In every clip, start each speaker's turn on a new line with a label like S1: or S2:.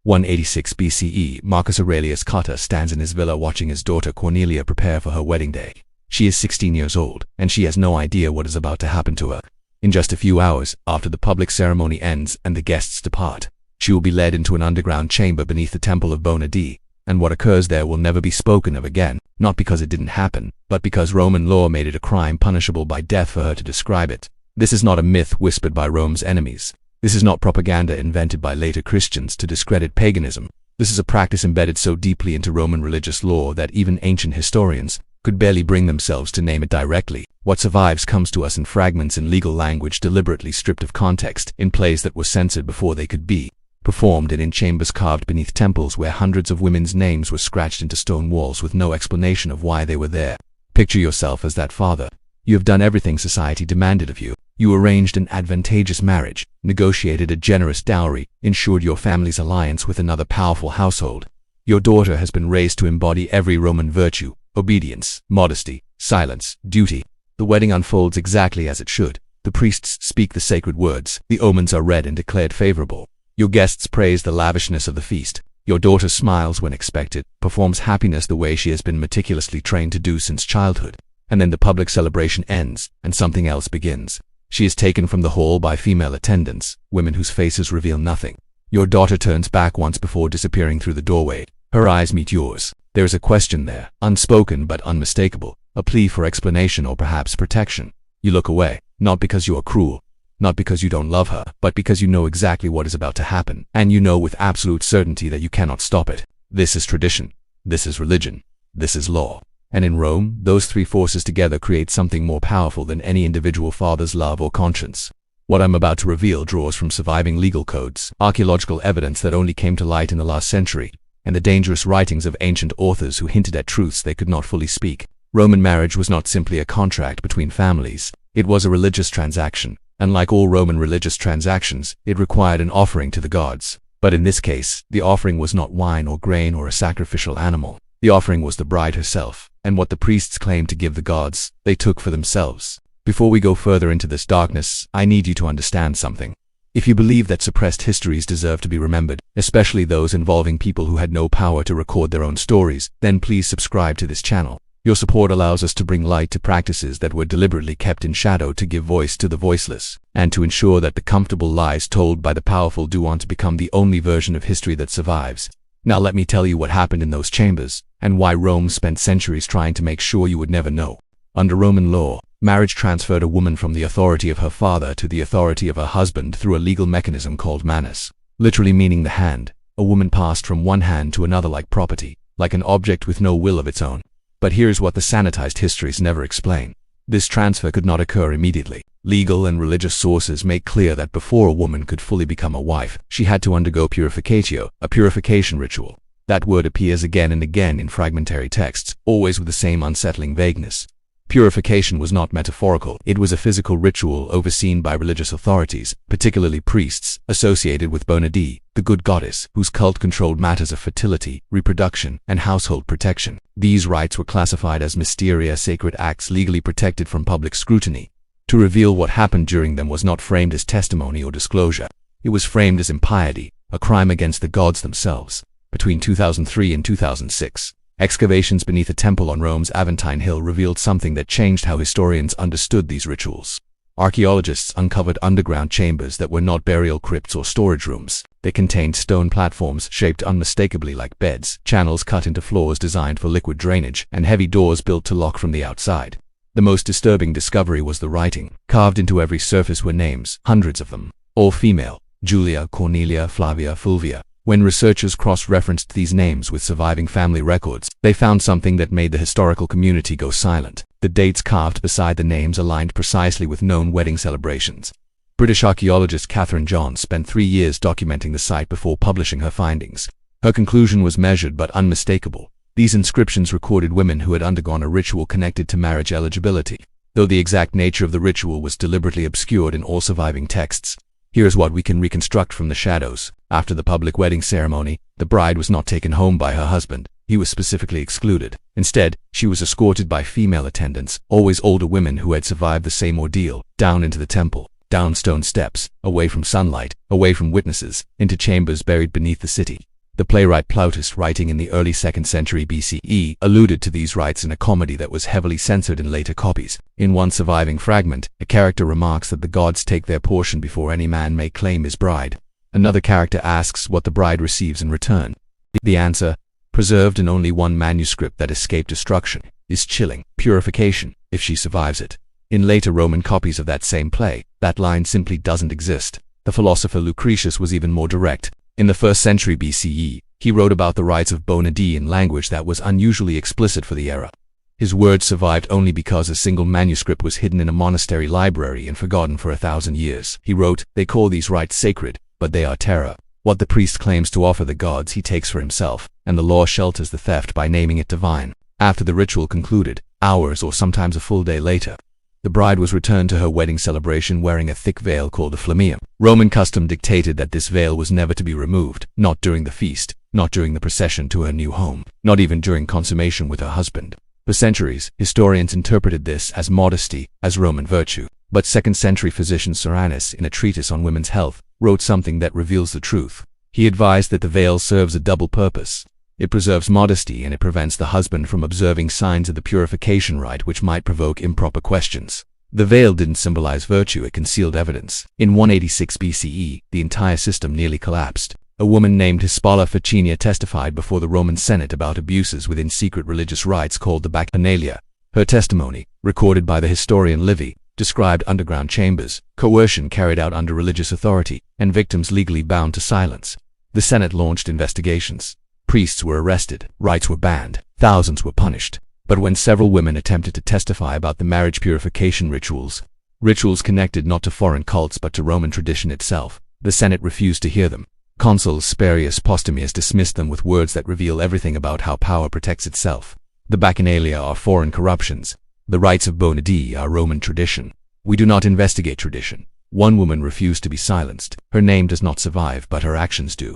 S1: 186 BCE, Marcus Aurelius Cotta stands in his villa watching his daughter Cornelia prepare for her wedding day. She is 16 years old, and she has no idea what is about to happen to her. In just a few hours, after the public ceremony ends and the guests depart, she will be led into an underground chamber beneath the temple of Bonadi, and what occurs there will never be spoken of again, not because it didn't happen, but because Roman law made it a crime punishable by death for her to describe it. This is not a myth whispered by Rome's enemies. This is not propaganda invented by later Christians to discredit paganism. This is a practice embedded so deeply into Roman religious law that even ancient historians could barely bring themselves to name it directly. What survives comes to us in fragments in legal language deliberately stripped of context, in plays that were censored before they could be performed, and in chambers carved beneath temples where hundreds of women's names were scratched into stone walls with no explanation of why they were there. Picture yourself as that father. You have done everything society demanded of you. You arranged an advantageous marriage, negotiated a generous dowry, ensured your family's alliance with another powerful household. Your daughter has been raised to embody every Roman virtue: obedience, modesty, silence, duty. The wedding unfolds exactly as it should. The priests speak the sacred words, the omens are read and declared favorable. Your guests praise the lavishness of the feast. Your daughter smiles when expected, performs happiness the way she has been meticulously trained to do since childhood. And then the public celebration ends, and something else begins. She is taken from the hall by female attendants, women whose faces reveal nothing. Your daughter turns back once before disappearing through the doorway. Her eyes meet yours. There is a question there, unspoken but unmistakable, a plea for explanation or perhaps protection. You look away, not because you are cruel, not because you don't love her, but because you know exactly what is about to happen, and you know with absolute certainty that you cannot stop it. This is tradition. This is religion. This is law. And in Rome, those three forces together create something more powerful than any individual father's love or conscience. What I'm about to reveal draws from surviving legal codes, archaeological evidence that only came to light in the last century, and the dangerous writings of ancient authors who hinted at truths they could not fully speak. Roman marriage was not simply a contract between families. It was a religious transaction, and like all Roman religious transactions, it required an offering to the gods. But in this case, the offering was not wine or grain or a sacrificial animal. The offering was the bride herself, and what the priests claimed to give the gods, they took for themselves. Before we go further into this darkness, I need you to understand something. If you believe that suppressed histories deserve to be remembered, especially those involving people who had no power to record their own stories, then please subscribe to this channel. Your support allows us to bring light to practices that were deliberately kept in shadow to give voice to the voiceless, and to ensure that the comfortable lies told by the powerful do on to become the only version of history that survives. Now let me tell you what happened in those chambers, and why Rome spent centuries trying to make sure you would never know. Under Roman law, marriage transferred a woman from the authority of her father to the authority of her husband through a legal mechanism called manus, literally meaning the hand. A woman passed from one hand to another like property, like an object with no will of its own. But here's what the sanitized histories never explain. This transfer could not occur immediately. Legal and religious sources make clear that before a woman could fully become a wife, she had to undergo purificatio, a purification ritual. That word appears again and again in fragmentary texts, always with the same unsettling vagueness. Purification was not metaphorical. It was a physical ritual overseen by religious authorities, particularly priests, associated with Bonadi, the good goddess, whose cult controlled matters of fertility, reproduction, and household protection. These rites were classified as mysteria, sacred acts legally protected from public scrutiny. To reveal what happened during them was not framed as testimony or disclosure. It was framed as impiety, a crime against the gods themselves. Between 2003 and 2006, excavations beneath a temple on Rome's Aventine Hill revealed something that changed how historians understood these rituals. Archaeologists uncovered underground chambers that were not burial crypts or storage rooms. They contained stone platforms shaped unmistakably like beds, channels cut into floors designed for liquid drainage, and heavy doors built to lock from the outside. The most disturbing discovery was the writing. Carved into every surface were names, hundreds of them, all female: Julia, Cornelia, Flavia, Fulvia. When researchers cross-referenced these names with surviving family records, they found something that made the historical community go silent. The dates carved beside the names aligned precisely with known wedding celebrations. British archaeologist Catherine Johns spent 3 years documenting the site before publishing her findings. Her conclusion was measured but unmistakable. These inscriptions recorded women who had undergone a ritual connected to marriage eligibility, though the exact nature of the ritual was deliberately obscured in all surviving texts. Here's what we can reconstruct from the shadows. After the public wedding ceremony, the bride was not taken home by her husband. He was specifically excluded. Instead, she was escorted by female attendants, always older women who had survived the same ordeal, down into the temple, down stone steps, away from sunlight, away from witnesses, into chambers buried beneath the city. The playwright Plautus, writing in the early 2nd century BCE, alluded to these rites in a comedy that was heavily censored in later copies. In one surviving fragment, a character remarks that the gods take their portion before any man may claim his bride. Another character asks what the bride receives in return. The answer, preserved in only one manuscript that escaped destruction, is chilling: purification, if she survives it. In later Roman copies of that same play, that line simply doesn't exist. The philosopher Lucretius was even more direct. In the 1st century BCE, he wrote about the rites of Bonadi in language that was unusually explicit for the era. His words survived only because a single manuscript was hidden in a monastery library and forgotten for 1,000 years. He wrote, "They call these rites sacred, but they are terror. What the priest claims to offer the gods he takes for himself, and the law shelters the theft by naming it divine." After the ritual concluded, hours or sometimes a full day later, the bride was returned to her wedding celebration wearing a thick veil called the flammeum. Roman custom dictated that this veil was never to be removed, not during the feast, not during the procession to her new home, not even during consummation with her husband. For centuries, historians interpreted this as modesty, as Roman virtue. But 2nd century physician Soranus, in a treatise on women's health, wrote something that reveals the truth. He advised that the veil serves a double purpose. It preserves modesty and it prevents the husband from observing signs of the purification rite which might provoke improper questions. The veil didn't symbolize virtue, it concealed evidence. In 186 BCE, the entire system nearly collapsed. A woman named Hispalia Ficinia testified before the Roman Senate about abuses within secret religious rites called the Bacchanalia. Her testimony, recorded by the historian Livy, described underground chambers, coercion carried out under religious authority, and victims legally bound to silence. The Senate launched investigations. Priests were arrested, rites were banned, thousands were punished. But when several women attempted to testify about the marriage purification rituals connected not to foreign cults but to Roman tradition itself, the Senate refused to hear them. Consul Spurius Postumius dismissed them with words that reveal everything about how power protects itself. The Bacchanalia are foreign corruptions. The rites of Bonadi are Roman tradition. We do not investigate tradition. One woman refused to be silenced. Her name does not survive, but her actions do.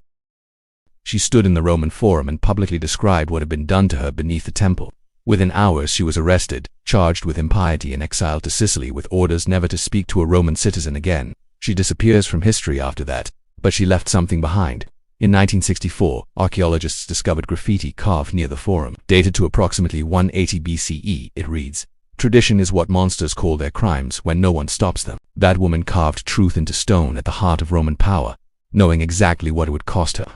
S1: She stood in the Roman Forum and publicly described what had been done to her beneath the temple. Within hours she was arrested, charged with impiety and exiled to Sicily with orders never to speak to a Roman citizen again. She disappears from history after that, but she left something behind. In 1964, archaeologists discovered graffiti carved near the Forum, dated to approximately 180 BCE. It reads, "Tradition is what monsters call their crimes when no one stops them." That woman carved truth into stone at the heart of Roman power, knowing exactly what it would cost her.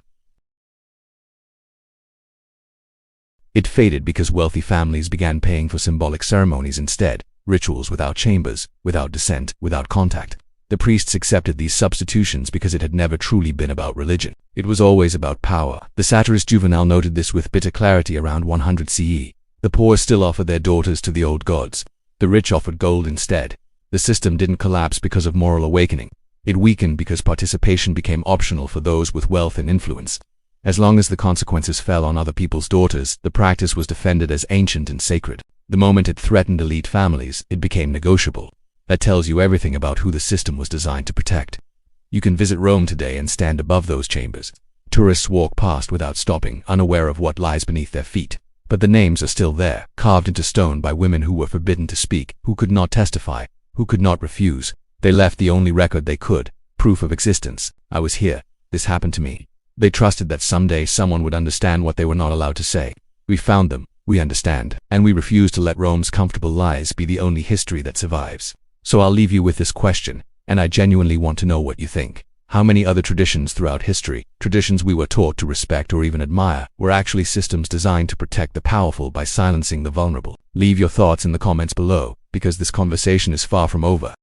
S1: It faded because wealthy families began paying for symbolic ceremonies instead, rituals without chambers, without dissent, without contact. The priests accepted these substitutions because it had never truly been about religion. It was always about power. The satirist Juvenal noted this with bitter clarity around 100 CE. The poor still offered their daughters to the old gods. The rich offered gold instead. The system didn't collapse because of moral awakening. It weakened because participation became optional for those with wealth and influence. As long as the consequences fell on other people's daughters, the practice was defended as ancient and sacred. The moment it threatened elite families, it became negotiable. That tells you everything about who the system was designed to protect. You can visit Rome today and stand above those chambers. Tourists walk past without stopping, unaware of what lies beneath their feet. But the names are still there, carved into stone by women who were forbidden to speak, who could not testify, who could not refuse. They left the only record they could, proof of existence. I was here. This happened to me. They trusted that someday someone would understand what they were not allowed to say. We found them, we understand, and we refuse to let Rome's comfortable lies be the only history that survives. So I'll leave you with this question, and I genuinely want to know what you think. How many other traditions throughout history, traditions we were taught to respect or even admire, were actually systems designed to protect the powerful by silencing the vulnerable? Leave your thoughts in the comments below, because this conversation is far from over.